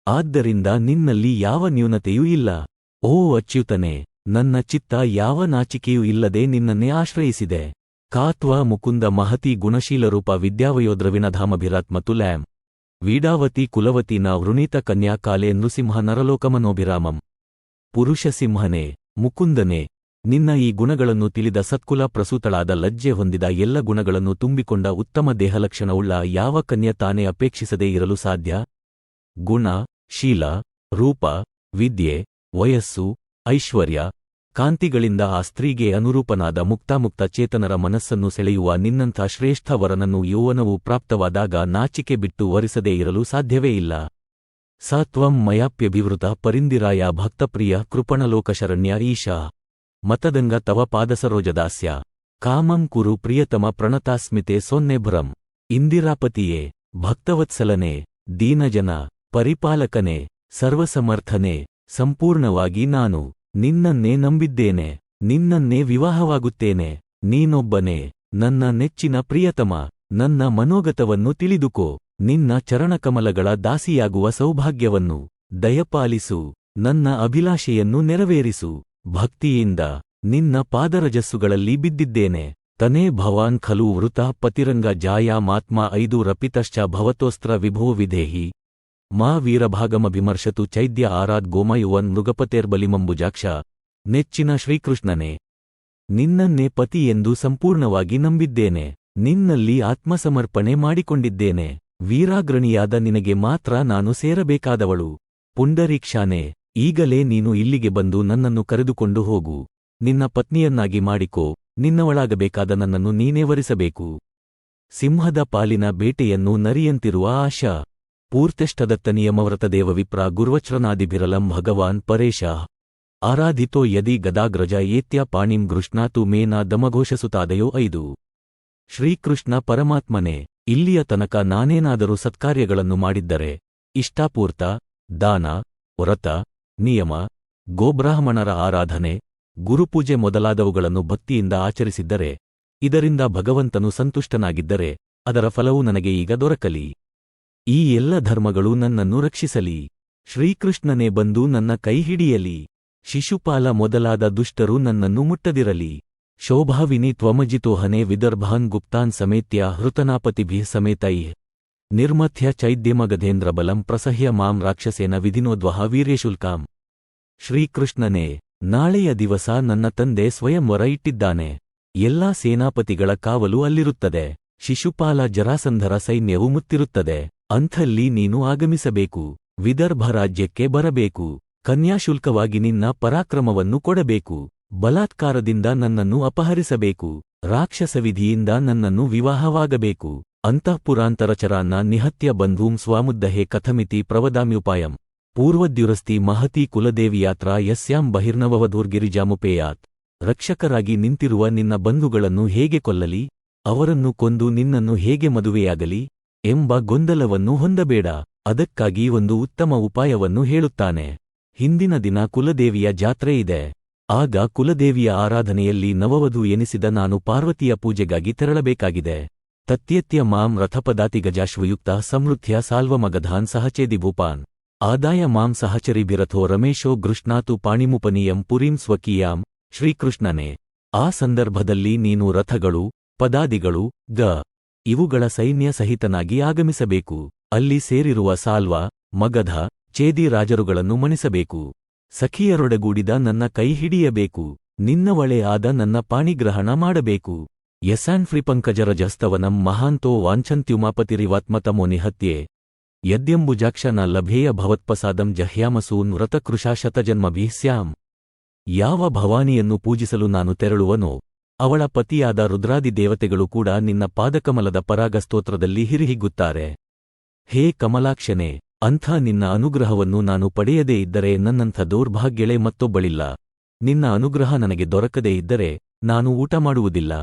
ಆದ್ದರಿಂದ ನಿನ್ನಲ್ಲಿ ಯಾವ ನ್ಯೂನತೆಯೂ ಇಲ್ಲ. ಓ ಅಚ್ಯುತನೇ, ನನ್ನ ಚಿತ್ತ ಯಾವ ನಾಚಿಕೆಯೂ ಇಲ್ಲದೆ ನಿನ್ನನ್ನೇ ಆಶ್ರಯಿಸಿದೆ. ಕಾತ್ವ ಮುಕುಂದ ಮಹತಿ ಗುಣಶೀಲರೂಪ ವಿದ್ಯಾವಯೋದ್ರವಿನಧಾಮಭಿರಾತ್ಮತುಲ್ಯಾಂ ವೀಡಾವತಿ ಕುಲವತಿ ನ ವೃಣೀತ ಕನ್ಯಾ ಕಾಲೇ ನೃಸಿಂಹ ನರಲೋಕಮನೋಭಿರಾಮಂ. ಪುರುಷಸಿಂಹನೇ, ಮುಕುಂದನೇ, ನಿನ್ನ ಈ ಗುಣಗಳನ್ನು ತಿಳಿದ ಸತ್ಕುಲ ಪ್ರಸೂತಳಾದ ಲಜ್ಜೆ ಹೊಂದಿದ ಎಲ್ಲ ಗುಣಗಳನ್ನು ತುಂಬಿಕೊಂಡ ಉತ್ತಮ ದೇಹಲಕ್ಷಣವುಳ್ಳ ಯಾವ ಕನ್ಯೆ ತಾನೇ ಅಪೇಕ್ಷಿಸದೇ ಇರಲು ಸಾಧ್ಯ? ಗುಣ, ಶೀಲ, ರೂಪ, ವಿದ್ಯೆ, ವಯಸ್ಸು, ಐಶ್ವರ್ಯ, ಕಾಂತಿಗಳಿಂದ ಆ ಸ್ತ್ರೀಗೆ ಅನುರೂಪನಾದ ಮುಕ್ತಾಮುಕ್ತ ಚೇತನರ ಮನಸ್ಸನ್ನು ಸೆಳೆಯುವ ನಿನ್ನಂಥ ಶ್ರೇಷ್ಠ ವರನನ್ನು ಯೌವನವು ಪ್ರಾಪ್ತವಾದಾಗ ನಾಚಿಕೆ ಬಿಟ್ಟು ವರಿಸದೇ ಇರಲು ಸಾಧ್ಯವೇ ಇಲ್ಲ. ಸ ತ್ವಂ ಮಯಾಪ್ಯಭಿವೃತ ಪರಿಂದಿರಾಯ ಭಕ್ತಪ್ರಿಯ ಕೃಪಣಲೋಕಶರಣ್ಯ ಈಶಾ ಮತದಂಗ ತವ ಪಾದಸರೋಜದಾಸ್ಯ ಕಾಮಂ ಕುರು ಪ್ರಿಯತಮ ಪ್ರಣತಾಸ್ಮಿತೆ ಸೊನ್ನೆಭ್ರಂ. ಇಂದಿರಾಪತಿಯೇ, ಭಕ್ತವತ್ಸಲನೇ, ದೀನಜನ ಪರಿಪಾಲಕನೇ, ಸರ್ವಸಮರ್ಥನೇ, ಸಂಪೂರ್ಣವಾಗಿ ನಾನು ನಿನ್ನನ್ನೇ ನಂಬಿದ್ದೇನೆ, ನಿನ್ನನ್ನೇ ವಿವಾಹವಾಗುತ್ತೇನೆ. ನೀನೊಬ್ಬನೇ ನನ್ನ ನೆಚ್ಚಿನ ಪ್ರಿಯತಮ. ನನ್ನ ಮನೋಗತವನ್ನು ತಿಳಿದುಕೋ. ನಿನ್ನ ಚರಣಕಮಲಗಳ ದಾಸಿಯಾಗುವ ಸೌಭಾಗ್ಯವನ್ನು ದಯಪಾಲಿಸು. ನನ್ನ ಅಭಿಲಾಷೆಯನ್ನು ನೆರವೇರಿಸು. ಭಕ್ತಿಯಿಂದ ನಿನ್ನ ಪಾದರಜಸ್ಸುಗಳಲ್ಲಿ ಬಿದ್ದಿದ್ದೇನೆ. ತನೇ ಭವಾನ್ ಖಲು ವೃತ ಪತಿರಂಗ ಜಾಯಾಮಾತ್ಮ 5 ರಪಿತಶ್ಚ ಭವತೋಸ್ತ್ರ ವಿಭೋ ವಿಧೇಹಿ ಮಾ ವೀರಭಾಗಮಭಿಮರ್ಶತು ಚೈದ್ಯ ಆರಾದ್ ಗೋಮಯುವನ್ ಮೃಗಪತೇರ್ಬಲಿಮಂಬುಜಾಕ್ಷ. ನೆಚ್ಚಿನ ಶ್ರೀಕೃಷ್ಣನೇ, ನಿನ್ನನ್ನೇ ಪತಿ ಎಂದು ಸಂಪೂರ್ಣವಾಗಿ ನಂಬಿದ್ದೇನೆ. ನಿನ್ನಲ್ಲಿ ಆತ್ಮಸಮರ್ಪಣೆ ಮಾಡಿಕೊಂಡಿದ್ದೇನೆ. ವೀರಾಗ್ರಣಿಯಾದ ನಿನಗೆ ಮಾತ್ರ ನಾನು ಸೇರಬೇಕಾದವಳು. ಪುಂಡರೀಕ್ಷಾನೇ, ಈಗಲೇ ನೀನು ಇಲ್ಲಿಗೆ ಬಂದು ನನ್ನನ್ನು ಕರೆದುಕೊಂಡು ಹೋಗು. ನಿನ್ನ ಪತ್ನಿಯನ್ನಾಗಿ ಮಾಡಿಕೋ. ನಿನ್ನವಳಾಗಬೇಕಾದ ನನ್ನನ್ನು ನೀನೇ ವರಿಸಬೇಕು. ಸಿಂಹದ ಪಾಲಿನ ಬೇಟೆಯನ್ನು ನರಿಯಂತಿರುವ ಆಶಾ ಪೂರ್ತೆಷ್ಟದತ್ತನಿಯಮವ್ರತದೇವ ವಿಪ್ರ ಗುರ್ವಚ್ರನಾದಿಭಿರಲಂ ಭಗವಾನ್ ಪರೇಶ ಆರಾಧಿತೋ ಯದಿ ಗದಾಗ್ರಜ ಏತ್ಯ ಪಾಣಿಂ ಗೃಷ್ಣಾತು ಮೇನ ದಮಘೋಷಸುತಾದಯೋ 5. ಶ್ರೀಕೃಷ್ಣ ಪರಮಾತ್ಮನೇ, ಇಲ್ಲಿಯ ತನಕ ನಾನೇನಾದರೂ ಸತ್ಕಾರ್ಯಗಳನ್ನು ಮಾಡಿದ್ದರೆ, ಇಷ್ಟಾಪೂರ್ತ, ದಾನ, ವ್ರತ, ನಿಯಮ, ಗೋಬ್ರಾಹ್ಮಣರ ಆರಾಧನೆ, ಗುರುಪೂಜೆ ಮೊದಲಾದವುಗಳನ್ನು ಭಕ್ತಿಯಿಂದ ಆಚರಿಸಿದ್ದರೆ, ಇದರಿಂದ ಭಗವಂತನು ಸಂತುಷ್ಟನಾಗಿದ್ದರೆ, ಅದರ ಫಲವು ನನಗೆ ಈಗ ದೊರಕಲಿ. ಈ ಎಲ್ಲ ಧರ್ಮಗಳು ನನ್ನನ್ನು ರಕ್ಷಿಸಲಿ. ಶ್ರೀಕೃಷ್ಣನೇ ಬಂದು ನನ್ನ ಕೈ ಹಿಡಿಯಲಿ. ಶಿಶುಪಾಲ ಮೊದಲಾದ ದುಷ್ಟರು ನನ್ನನ್ನು ಮುಟ್ಟದಿರಲಿ. ಶೋಭಾವಿನಿ ತ್ವಮಜಿತೋಹನೆ ವಿದರ್ಭಾನ್ ಗುಪ್ತಾನ್ ಸಮೇತ್ಯ ಹೃತನಾಪತಿಭಿಃ ಸಮೇತೈಃ ನಿರ್ಮಥ್ಯ ಚೈದ್ಯಮಗಧೇಂದ್ರಬಲಂ ಪ್ರಸಹ್ಯ ಮಾಂ ರಾಕ್ಷಸೇನ ವಿಧಿನೋದ್ವಹ ವೀರ್ಯಶುಲ್ಕಾಂ. ಶ್ರೀಕೃಷ್ಣನೇ, ನಾಳೆಯ ದಿವಸ ನನ್ನ ತಂದೆ ಸ್ವಯಂವರ ಇಟ್ಟಿದ್ದಾನೆ. ಎಲ್ಲಾ ಸೇನಾಪತಿಗಳ ಕಾವಲು ಅಲ್ಲಿರುತ್ತದೆ. ಶಿಶುಪಾಲ ಜರಾಸಂಧರ ಸೈನ್ಯವು ಮುತ್ತಿರುತ್ತದೆ. ಅಂಥಲ್ಲಿ ನೀನು ಆಗಮಿಸಬೇಕು. ವಿದರ್ಭ ರಾಜ್ಯಕ್ಕೆ ಬರಬೇಕು. ಕನ್ಯಾಶುಲ್ಕವಾಗಿ ನಿನ್ನ ಪರಾಕ್ರಮವನ್ನು ಕೊಡಬೇಕು. ಬಲಾತ್ಕಾರದಿಂದ ನನ್ನನ್ನು ಅಪಹರಿಸಬೇಕು. ರಾಕ್ಷಸವಿಧಿಯಿಂದ ನನ್ನನ್ನು ವಿವಾಹವಾಗಬೇಕು. ಅಂತಃಪುರಾಂತರಚರಾನ್ನ ನಿಹತ್ಯ ಬಂಧೂಂ ಸ್ವಾಮುದ್ದಹೆ ಕಥಮಿತಿ ಪ್ರವದಾಮ್ಯುಪಾಯಂ. ಪೂರ್ವದ್ಯುರಸ್ತಿ ಮಹತಿ ಕುಲದೇವಿಯಾತ್ರ ಯಸ್ಯಾಂ ಬಹಿರ್ನವವಧೂರ್ಗಿರಿಜಾಮುಪೇಯಾತ್. ರಕ್ಷಕರಾಗಿ ನಿಂತಿರುವ ನಿನ್ನ ಬಂಧುಗಳನ್ನು ಹೇಗೆ ಕೊಲ್ಲಲಿ? ಅವರನ್ನು ಕೊಂದು ನಿನ್ನನ್ನು ಹೇಗೆ ಮದುವೆಯಾಗಲಿ ಎಂಬ ಗೊಂದಲವನ್ನು ಹೊಂದಬೇಡ. ಅದಕ್ಕಾಗಿ ಒಂದು ಉತ್ತಮ ಉಪಾಯವನ್ನು ಹೇಳುತ್ತಾನೆ. ಹಿಂದಿನ ದಿನ ಕುಲದೇವಿಯ ಜಾತ್ರೆ ಇದೆ. ಆಗ ಕುಲದೇವಿಯ ಆರಾಧನೆಯಲ್ಲಿ ನವವಧು ಎನಿಸಿದ ನಾನು ಪಾರ್ವತಿಯ ಪೂಜೆಗಾಗಿ ತೆರಳಬೇಕಾಗಿದೆ. ತತ್ಯತ್ಯ ಮಾಂ ರಥಪದಾತಿಗಜಾಶ್ವಯುಕ್ತ ಸಮೃದ್ಧ್ಯ ಸಾಲ್ವಮಗಧಾನ್ ಸಹಚೇದಿ ಭೂಪಾನ್ ಆದಾಯ ಮಾಂ ಸಹಚರಿಭಿರಥೋ ರಮೇಶೋ ಗೃಷ್ಣಾತು ಪಾಣಿಮುಪನೀಯಂ ಪುರೀಂ ಸ್ವಕೀಯಾಂ. ಶ್ರೀಕೃಷ್ಣನೇ, ಆ ಸಂದರ್ಭದಲ್ಲಿ ನೀನು ರಥಗಳು, ಪದಾದಿಗಳು, ಇವುಗಳ ಸೈನ್ಯ ಸಹಿತನಾಗಿ ಆಗಮಿಸಬೇಕು. ಅಲ್ಲಿ ಸೇರಿರುವ ಸಾಲ್ವ, ಮಗಧ, ಚೇದಿ ರಾಜರುಗಳನ್ನು ಮಣಿಸಬೇಕು. ಸಖಿಯರೊಡಗೂಡಿದ ನನ್ನ ಕೈ ಹಿಡಿಯಬೇಕು. ನಿನ್ನವಳೇ ಆದ ನನ್ನ ಪಾಣಿಗ್ರಹಣ ಮಾಡಬೇಕು. ಯಸಾನ್ಫ್ರಿಪಂಕಜರಜಸ್ತವನಂ ಮಹಾಂತೋ ವಾಂಛಂತ್ಯುಮಾಪತಿರಿವಾತ್ಮತಮೋ ನಿಹತ್ಯೆ ಯದ್ಯಂಬುಜಾಕ್ಷ ನ ಲಭೇಯ ಭವತ್ಪಸಾದಂ ಜಹ್ಯಾಮಸೂನ್ ವ್ರತಕೃಶಾ ಶತಜನ್ಮಭಿಃ ಸ್ಯಾಂ. ಯಾವ ಭವಾನಿಯನ್ನು ಪೂಜಿಸಲು ನಾನು ತೆರಳುವನೋ ಅವಳ ಪತಿಯಾದ ರುದ್ರಾದಿ ದೇವತೆಗಳು ಕೂಡ ನಿನ್ನ ಪಾದಕಮಲದ ಪರಾಗಸ್ತೋತ್ರದಲ್ಲಿ ಹಿರಿಹಿಗ್ಗುತ್ತಾರೆ. ಹೇ ಕಮಲಾಕ್ಷನೇ, ಅಂಥ ನಿನ್ನ ಅನುಗ್ರಹವನ್ನು ನಾನು ಪಡೆಯದೇ ಇದ್ದರೆ ನನ್ನಂಥ ದೌರ್ಭಾಗ್ಯಳೆ ಮತ್ತೊಬ್ಬಳಿಲ್ಲ. ನಿನ್ನ ಅನುಗ್ರಹ ನನಗೆ ದೊರಕದೇ ಇದ್ದರೆ ನಾನು ಊಟ ಮಾಡುವುದಿಲ್ಲ,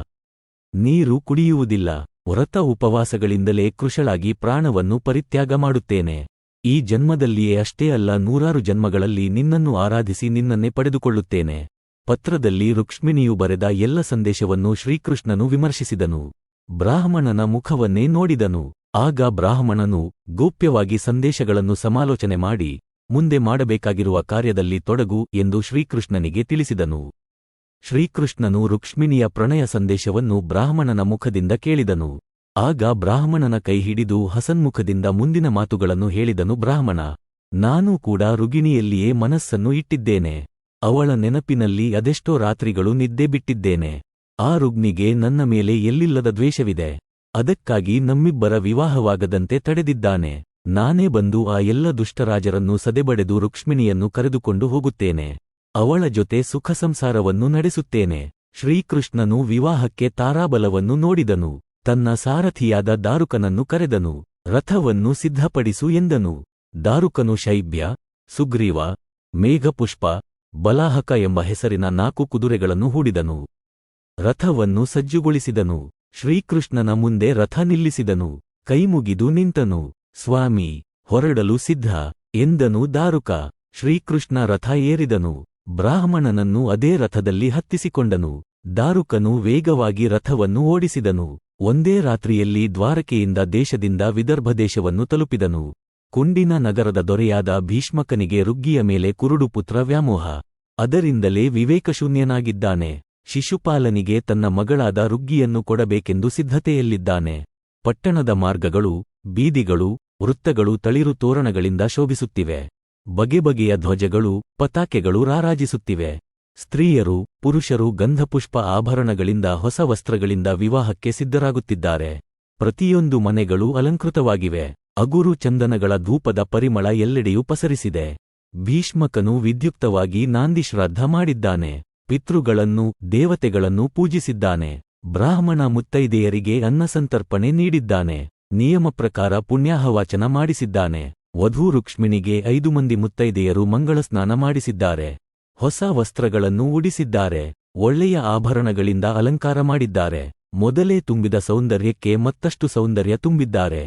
ನೀರು ಕುಡಿಯುವುದಿಲ್ಲ. ವ್ರತ ಉಪವಾಸಗಳಿಂದಲೇ ಕೃಶಳಾಗಿ ಪ್ರಾಣವನ್ನು ಪರಿತ್ಯಾಗ ಮಾಡುತ್ತೇನೆ. ಈ ಜನ್ಮದಲ್ಲಿಯೇ ಅಷ್ಟೇ ಅಲ್ಲ, 100 ಜನ್ಮಗಳಲ್ಲಿ ನಿನ್ನನ್ನು ಆರಾಧಿಸಿ ನಿನ್ನನ್ನೇ ಪಡೆದುಕೊಳ್ಳುತ್ತೇನೆ. ಪತ್ರದಲ್ಲಿ ರುಕ್ಷ್ಮಿಣಿಯು ಬರೆದ ಎಲ್ಲ ಸಂದೇಶವನ್ನು ಶ್ರೀಕೃಷ್ಣನು ವಿಮರ್ಶಿಸಿದನು. ಬ್ರಾಹ್ಮಣನ ಮುಖವನ್ನೇ ನೋಡಿದನು. ಆಗ ಬ್ರಾಹ್ಮಣನು ಗೌಪ್ಯವಾಗಿ ಸಂದೇಶಗಳನ್ನು ಸಮಾಲೋಚನೆ ಮಾಡಿ ಮುಂದೆ ಮಾಡಬೇಕಾಗಿರುವ ಕಾರ್ಯದಲ್ಲಿ ತೊಡಗು ಎಂದು ಶ್ರೀಕೃಷ್ಣನಿಗೆ ತಿಳಿಸಿದನು. ಶ್ರೀಕೃಷ್ಣನು ರುಕ್ಷ್ಮಿಣಿಯ ಪ್ರಣಯ ಸಂದೇಶವನ್ನು ಬ್ರಾಹ್ಮಣನ ಮುಖದಿಂದ ಕೇಳಿದನು. ಆಗ ಬ್ರಾಹ್ಮಣನ ಕೈ ಹಿಡಿದು ಹಸನ್ಮುಖದಿಂದ ಮುಂದಿನ ಮಾತುಗಳನ್ನು ಹೇಳಿದನು ಬ್ರಾಹ್ಮಣ. ನಾನೂ ಕೂಡ ರುಗಿಣಿಯಲ್ಲಿಯೇ ಮನಸ್ಸನ್ನು ಇಟ್ಟಿದ್ದೇನೆ. ಅವಳ ನೆನಪಿನಲ್ಲಿ ಅದೆಷ್ಟೋ ರಾತ್ರಿಗಳು ನಿದ್ದೆ ಬಿಟ್ಟಿದ್ದೇನೆ. ಆ ರುಗ್ನಿಗೆ ನನ್ನ ಮೇಲೆ ಎಲ್ಲಿಲ್ಲದ ದ್ವೇಷವಿದೆ. ಅದಕ್ಕಾಗಿ ನಮ್ಮಿಬ್ಬರ ವಿವಾಹವಾಗದಂತೆ ತಡೆದಿದ್ದಾನೆ. ನಾನೇ ಬಂದು ಆ ಎಲ್ಲ ದುಷ್ಟರಾಜರನ್ನು ಸದೆಬಡೆದು ರುಕ್ಷ್ಮಿಣಿಯನ್ನು ಕರೆದುಕೊಂಡು ಹೋಗುತ್ತೇನೆ. ಅವಳ ಜೊತೆ ಸುಖ ಸಂಸಾರವನ್ನು ನಡೆಸುತ್ತೇನೆ. ಶ್ರೀಕೃಷ್ಣನು ವಿವಾಹಕ್ಕೆ ತಾರಾಬಲವನ್ನು ನೋಡಿದನು. ತನ್ನ ಸಾರಥಿಯಾದ ದಾರುಕನನ್ನು ಕರೆದನು. ರಥವನ್ನು ಸಿದ್ಧಪಡಿಸು ಎಂದನು. ದಾರುಕನು ಶೈಬ್ಯ, ಸುಗ್ರೀವ, ಮೇಘಪುಷ್ಪ, ಬಲಾಹಕ ಎಂಬ ಹೆಸರಿನ 4 ಕುದುರೆಗಳನ್ನು ಹೂಡಿದನು. ರಥವನ್ನು ಸಜ್ಜುಗೊಳಿಸಿದನು. ಶ್ರೀಕೃಷ್ಣನ ಮುಂದೆ ರಥ ನಿಲ್ಲಿಸಿದನು. ಕೈಮುಗಿದು ನಿಂತನು. ಸ್ವಾಮಿ, ಹೊರಡಲು ಸಿದ್ಧ ಎಂದನು ದಾರುಕ. ಶ್ರೀಕೃಷ್ಣ ರಥ ಏರಿದನು. ಬ್ರಾಹ್ಮಣನನ್ನು ಅದೇ ರಥದಲ್ಲಿ ಹತ್ತಿಸಿಕೊಂಡನು. ದಾರುಕನು ವೇಗವಾಗಿ ರಥವನ್ನು ಓಡಿಸಿದನು. ಒಂದೇ ರಾತ್ರಿಯಲ್ಲಿ ದ್ವಾರಕೆಯಿಂದ ದೇಶದಿಂದ ವಿದರ್ಭ ದೇಶವನ್ನು ತಲುಪಿದನು. ಕುಂಡಿನ ನಗರದ ದೊರೆಯಾದ ಭೀಷ್ಮಕನಿಗೆ ರುಗ್ಗಿಯ ಮೇಲೆ ಕುರುಡು ಪುತ್ರ ವ್ಯಾಮೋಹ. ಅದರಿಂದಲೇ ವಿವೇಕಶೂನ್ಯನಾಗಿದ್ದಾನೆ. ಶಿಶುಪಾಲನಿಗೆ ತನ್ನ ಮಗಳಾದ ರುಗ್ಗಿಯನ್ನು ಕೊಡಬೇಕೆಂದು ಸಿದ್ಧತೆಯಲ್ಲಿದ್ದಾನೆ. ಪಟ್ಟಣದ ಮಾರ್ಗಗಳು, ಬೀದಿಗಳು, ವೃತ್ತಗಳು ತಳಿರು ತೋರಣಗಳಿಂದ ಶೋಭಿಸುತ್ತಿವೆ. ಬಗೆಬಗೆಯ ಧ್ವಜಗಳು, ಪತಾಕೆಗಳು ರಾರಾಜಿಸುತ್ತಿವೆ. ಸ್ತ್ರೀಯರು, ಪುರುಷರು ಗಂಧಪುಷ್ಪ ಆಭರಣಗಳಿಂದ ಹೊಸ ವಸ್ತ್ರಗಳಿಂದ ವಿವಾಹಕ್ಕೆ ಸಿದ್ಧರಾಗುತ್ತಿದ್ದಾರೆ. ಪ್ರತಿಯೊಂದು ಮನೆಗಳು ಅಲಂಕೃತವಾಗಿವೆ. ಅಗುರು ಚಂದನಗಳ ಧೂಪದ ಪರಿಮಳ ಎಲ್ಲೆಡೆಯೂ ಪಸರಿಸಿದೆ. ಭೀಷ್ಮಕನು ವಿದ್ಯುಕ್ತವಾಗಿ ನಾಂದಿಶ್ರಾದ್ದ ಮಾಡಿದ್ದಾನೆ. ಪಿತೃಗಳನ್ನು, ದೇವತೆಗಳನ್ನು ಪೂಜಿಸಿದ್ದಾನೆ. ಬ್ರಾಹ್ಮಣ ಮುತ್ತೈದೆಯರಿಗೆ ಅನ್ನಸಂತರ್ಪಣೆ ನೀಡಿದ್ದಾನೆ. ನಿಯಮ ಪ್ರಕಾರ ಪುಣ್ಯಾಹವಾಚನ ಮಾಡಿಸಿದ್ದಾನೆ. ವಧೂ ರುಕ್ಷ್ಮಿಣಿಗೆ 5 ಮಂದಿ ಮುತ್ತೈದೆಯರು ಮಂಗಳಸ್ನಾನ ಮಾಡಿಸಿದ್ದಾರೆ. ಹೊಸ ವಸ್ತ್ರಗಳನ್ನು ಉಡಿಸಿದ್ದಾರೆ. ಒಳ್ಳೆಯ ಆಭರಣಗಳಿಂದ ಅಲಂಕಾರ ಮಾಡಿದ್ದಾರೆ. ಮೊದಲೇ ತುಂಬಿದ ಸೌಂದರ್ಯಕ್ಕೆ ಮತ್ತಷ್ಟು ಸೌಂದರ್ಯ ತುಂಬಿದ್ದಾರೆ.